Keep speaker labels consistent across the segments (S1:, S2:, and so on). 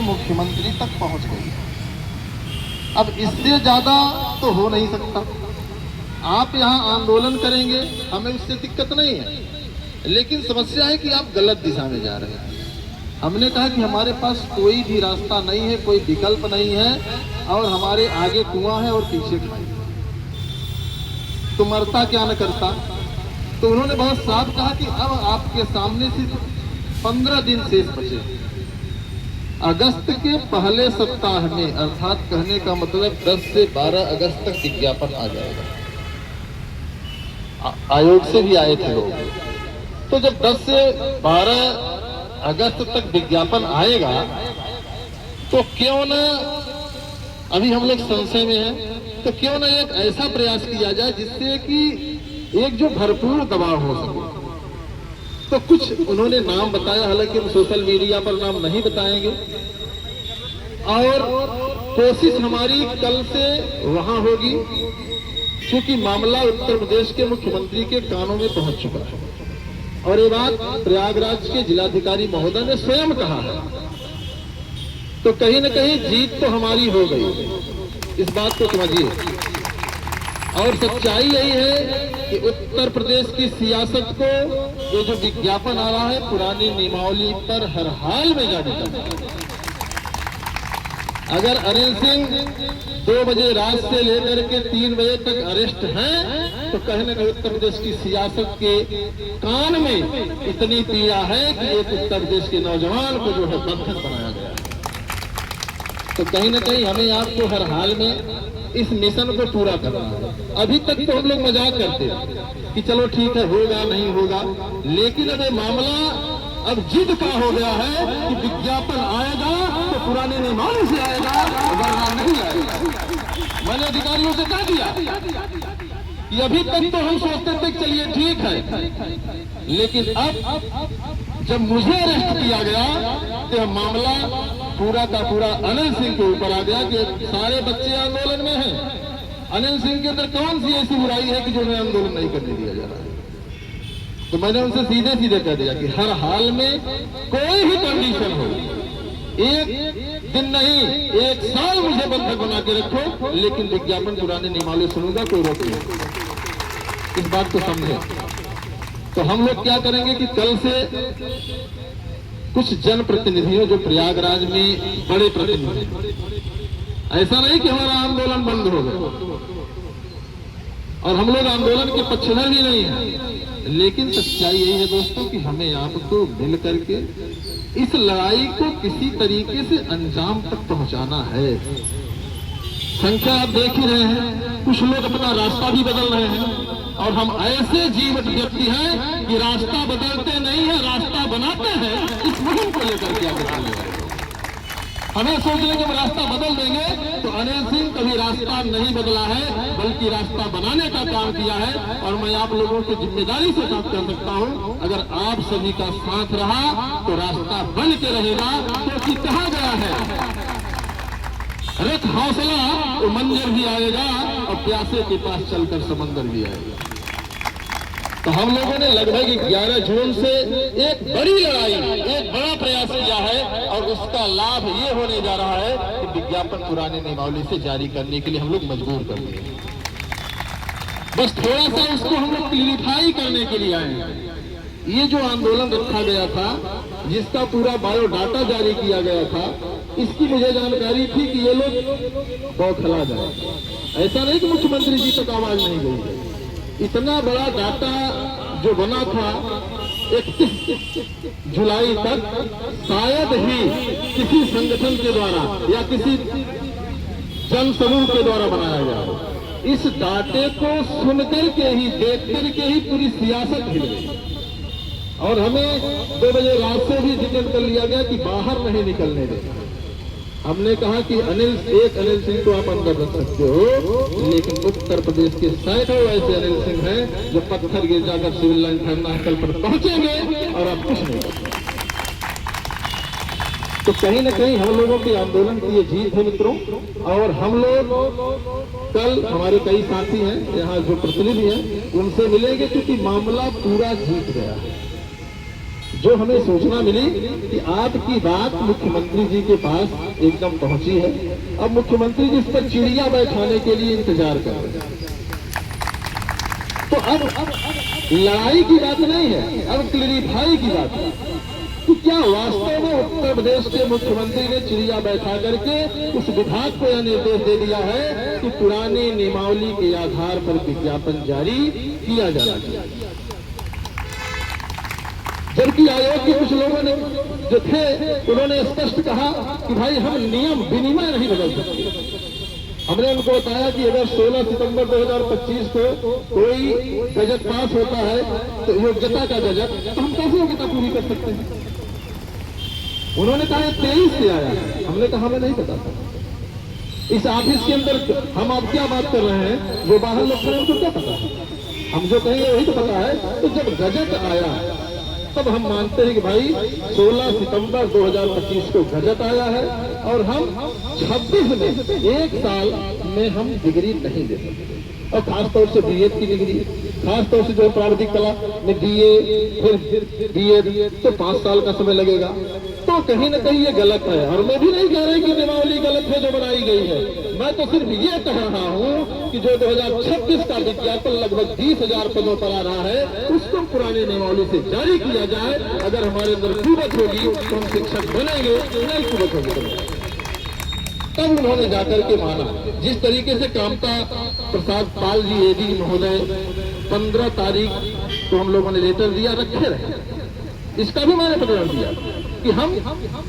S1: मुख्यमंत्री तक पहुंच गई है। अब इससे ज्यादा तो हो नहीं सकता। आप यहाँ आंदोलन करेंगे, हमें उससे दिक्कत नहीं है, लेकिन समस्या है कि आप गलत दिशा में जा रहे हैं। हमने कहा कि हमारे पास कोई भी रास्ता नहीं है, कोई विकल्प नहीं है, और हमारे आगे कुआं है और पीछे खाई, तो मरता क्या न करता। तो उन्होंने बहुत साफ कहा कि अब आपके सामने सिर्फ 15 दिन शेष बचे। अगस्त के पहले सप्ताह में, अर्थात कहने का मतलब 10 से 12 अगस्त तक विज्ञापन आ जाएगा। आयोग से भी आए थे लोग। तो जब 10 से 12 अगस्त तक विज्ञापन आएगा, तो क्यों ना, अभी हम लोग संशय में हैं, तो क्यों ना एक ऐसा प्रयास किया जाए जिससे कि एक जो भरपूर दबाव हो सके। तो कुछ उन्होंने नाम बताया, हालांकि हम सोशल मीडिया पर नाम नहीं बताएंगे, और कोशिश हमारी कल से वहां होगी, क्योंकि मामला उत्तर प्रदेश के मुख्यमंत्री के कानों में पहुंच चुका है। और ये बात प्रयागराज के जिलाधिकारी महोदय ने स्वयं कहा है। तो कहीं न कहीं जीत तो हमारी हो गई, इस बात को समझिए। और सच्चाई यही है कि उत्तर प्रदेश की सियासत को ये जो विज्ञापन आ रहा है, पुरानी नियमावली पर हर हाल में जारी करना है। अगर अनिल सिंह 2 बजे रात से लेकर के 3 बजे तक अरेस्ट हैं, तो कहीं न कहीं उत्तर प्रदेश की सियासत के कान में इतनी पीड़ा है कि एक उत्तर प्रदेश के नौजवान को जो है बंधक बनाया गया है। तो कहीं न कहीं हमें आपको हर हाल में इस मिशन को पूरा करना है। अभी तक तो हम लोग मजाक करते हैं कि चलो ठीक है, होगा नहीं होगा, लेकिन अब ये मामला अब जिद का हो गया है कि विज्ञापन आएगा तो पुराने नियमावली से आएगा, वरना नहीं आएगा। मैंने अधिकारियों से कह दिया कि अभी तक तो हम सोचते थे चलिए ठीक है, लेकिन अब जब मुझे अरेस्ट किया गया तो मामला पूरा का पूरा अनिल सिंह के ऊपर आ गया कि सारे बच्चे आंदोलन में हैं। अनिल सिंह के अंदर कौन सी ऐसी बुराई है कि जो उन्हें आंदोलन नहीं करने दिया जा रहा है। तो मैंने उनसे सीधे सीधे कह दिया कि हर हाल में कोई भी कंडीशन हो, 1 दिन नहीं 1 साल मुझे बंधक बना के रखो, लेकिन विज्ञापन पुराने नियमावली सुनूंगा, कोई रोक नहीं। इस बात को समझे। तो हम लोग क्या करेंगे कि कल से कुछ जनप्रतिनिधियों जो प्रयागराज में बड़े प्रतिनिधि, ऐसा नहीं कि हमारा आंदोलन बंद हो गया, और हम लोग आंदोलन के पक्षधर भी नहीं है, लेकिन सच्चाई यही है दोस्तों कि हमें आपको मिल करके इस लड़ाई को किसी तरीके से अंजाम तक पहुंचाना है। संख्या आप देख ही रहे हैं, कुछ लोग अपना रास्ता भी बदल रहे हैं, और हम ऐसे जीवित व्यक्ति हैं कि रास्ता बदलते नहीं है, रास्ता बनाते हैं। इस मुहिम को लेकर के आगे चलने वाले हमें सोचने के रास्ता बदल देंगे, तो अनिल सिंह कभी रास्ता नहीं बदला है, बल्कि रास्ता बनाने का काम किया है। और मैं आप लोगों की जिम्मेदारी से बात कर सकता हूं, अगर आप सभी का साथ रहा तो रास्ता बन के रहेगा, क्योंकि कहा गया है रख हौसला तो मंजर भी आएगा, और प्यासे के पास चलकर समंदर भी आएगा। तो हम लोगों ने लगभग 11 जून से एक बड़ी लड़ाई, एक बड़ा प्रयास किया है, और उसका लाभ ये होने जा रहा है कि विज्ञापन पुराने नियमावली से जारी करने के लिए हम लोग मजबूर कर दिए। बस थोड़ा सा उसको हम लोग क्लियरिफाई करने के लिए आए हैं। ये जो आंदोलन रखा गया था, जिसका पूरा बायोडाटा जारी किया गया था, इसकी मुझे जानकारी थी कि ये लोग बौखला जाए। ऐसा नहीं कि मुख्यमंत्री जी तक आवाज नहीं गई। इतना बड़ा डाटा जो बना था 31 जुलाई तक, शायद ही किसी संगठन के द्वारा या किसी जन समूह के द्वारा बनाया गया। इस डाटे को सुनकर के ही, देख कर के ही पूरी सियासत हिल गई, और हमें 2 बजे रात से भी जिक्र कर लिया गया कि बाहर नहीं निकलने देना। हमने कहा कि अनिल सिंह को आप अंदर रख सकते हो, लेकिन उत्तर प्रदेश के सैकड़ों ऐसे अनिल सिंह हैं जो पत्थर गिर जाकर सिविल लाइन ठंडा स्थल पर पहुंचेंगे और आप कुछ नहीं कर सकते। तो कहीं न कहीं हम लोगों के आंदोलन की ये जीत है मित्रों। और हम लोग कल, हमारे कई साथी हैं यहाँ जो प्रतिनिधि हैं, उनसे मिलेंगे, क्योंकि मामला पूरा जीत गया है। जो हमें सूचना मिली कि आपकी बात मुख्यमंत्री जी के पास एकदम पहुंची है। अब मुख्यमंत्री जी इस पर चिड़िया बैठाने के लिए इंतजार कर रहे हैं। तो अब लड़ाई की बात नहीं है, अब क्लियरिफाई की बात है कि क्या वास्तव में उत्तर प्रदेश के मुख्यमंत्री ने चिड़िया बैठा करके उस विभाग को यह निर्देश दे दिया है कि पुरानी नियमावली के आधार पर विज्ञापन जारी किया जाना चाहिए। जबकि आयोग के कुछ लोगों ने जो थे उन्होंने स्पष्ट कहा कि भाई हम नियम विनिमय नहीं बदल सकते। हमने उनको बताया कि अगर 16 सितंबर 2025 को कोई गजट पास होता है तो योग्यता का गजट, तो हम कैसे योग्यता पूरी कर सकते हैं। उन्होंने कहा 23 से आया, हमने कहा हमें नहीं पता था। इस ऑफिस के अंदर हम आप क्या बात कर रहे हैं, जो बाहर लोग खड़े उनको क्या पता है, हम जो कहेंगे वही तो पता है। तो जब गजट आया तब हम मानते हैं कि भाई 16 सितंबर 2025 को गजट आया है और हम 26 में, एक साल में हम डिग्री नहीं दे सकते। और खासतौर से बीएड की डिग्री, खासतौर से जो प्राविधिक कला में बीए फिर बीएड, तो 5 साल का समय लगेगा। तो कहीं ना कहीं ये गलत है। और मैं भी नहीं कह रही कि नियमावली गलत है जो बनाई गई है, मैं तो सिर्फ ये कह रहा हूँ कि जो 2026 का विज्ञापन लगभग 20,000 पदों पर आ रहा है उसको पुरानी नियमावली से जारी किया जाए। अगर हमारे अंदर कुवत होगी तो हम शिक्षक बनेंगे, नहीं कुवत होगी तब उन्होंने जाकर के माना। जिस तरीके से कामता प्रसाद पाल जी एडी महोदय 15 तारीख को हम लोगों ने लेटर दिया, रखे रहे, इसका भी मैंने प्रकरण दिया कि हम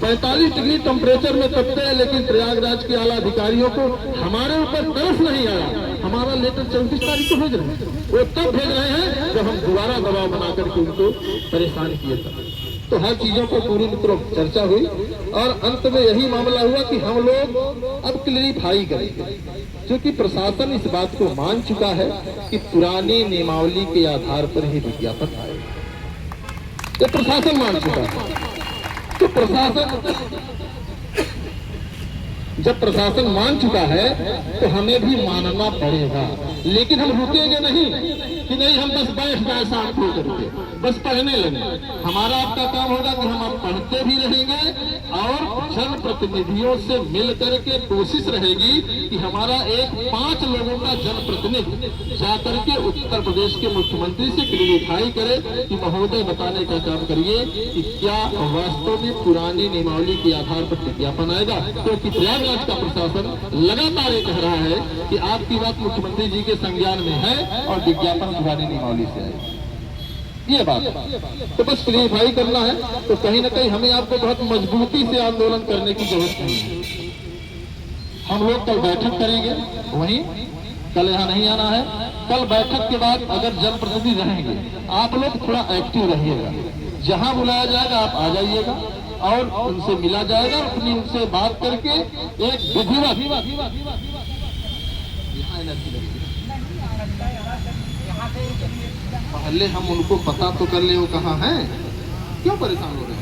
S1: 45 डिग्री टेम्परेचर में तपते हैं, लेकिन प्रयागराज के आला अधिकारियों को हमारे ऊपर तरस नहीं आया। हमारा लेटर 34 तारीख को भेज रहे हैं, वो तब भेज रहे हैं जब हम दोबारा दबाव बना करके उनको परेशान किए थे। तो हर चीजों पर पूरी मित्रों चर्चा हुई और अंत में यही मामला हुआ कि हम लोग अब क्लियरिफाई करेंगे, क्योंकि प्रशासन इस बात को मान चुका है कि पुरानी नियमावली के आधार पर ही विज्ञापन आएगा। ये प्रशासन मान चुका है। तो जब प्रशासन मान चुका है तो हमें भी मानना पड़ेगा। लेकिन हम रुकेंगे नहीं कि नहीं हम बस बैठ जाए शांत होकर के बस पढ़ने लगे। हमारा आपका काम होगा कि हम अब पढ़ते भी रहेंगे और जनप्रतिनिधियों से मिलकर के कोशिश रहेगी कि हमारा एक 5 लोगों का जनप्रतिनिधि जाकर के उत्तर प्रदेश के मुख्यमंत्री से क्लियरिफाई करे कि महोदय बताने का काम करिए कि क्या वास्तव में पुरानी नियमावली के आधार पर विज्ञापन आएगा। क्योंकि प्रयागराज का प्रशासन लगातार ये कह रहा है कि आपकी बात मुख्यमंत्री जी के संज्ञान में है और विज्ञापन पुरानी नियमावली से आएगा। ये बात है। तो बस क्लियरिफाई करना है। तो कहीं ना कहीं हमें आपको बहुत मजबूती से आंदोलन करने की जरूरत नहीं है। हम लोग कल बैठक करेंगे, वहीं कल यहाँ नहीं आना है। कल बैठक के बाद अगर जनप्रतिनिधि रहेंगे, आप लोग थोड़ा एक्टिव रहिएगा। जहां बुलाया जाएगा आप आ जाइएगा और उनसे मिला जाएगा, अपनी उनसे बात करके एक विधिवत पहले हम उनको पता तो कर ले वो कहाँ है, क्यों परेशान हो रहे हैं।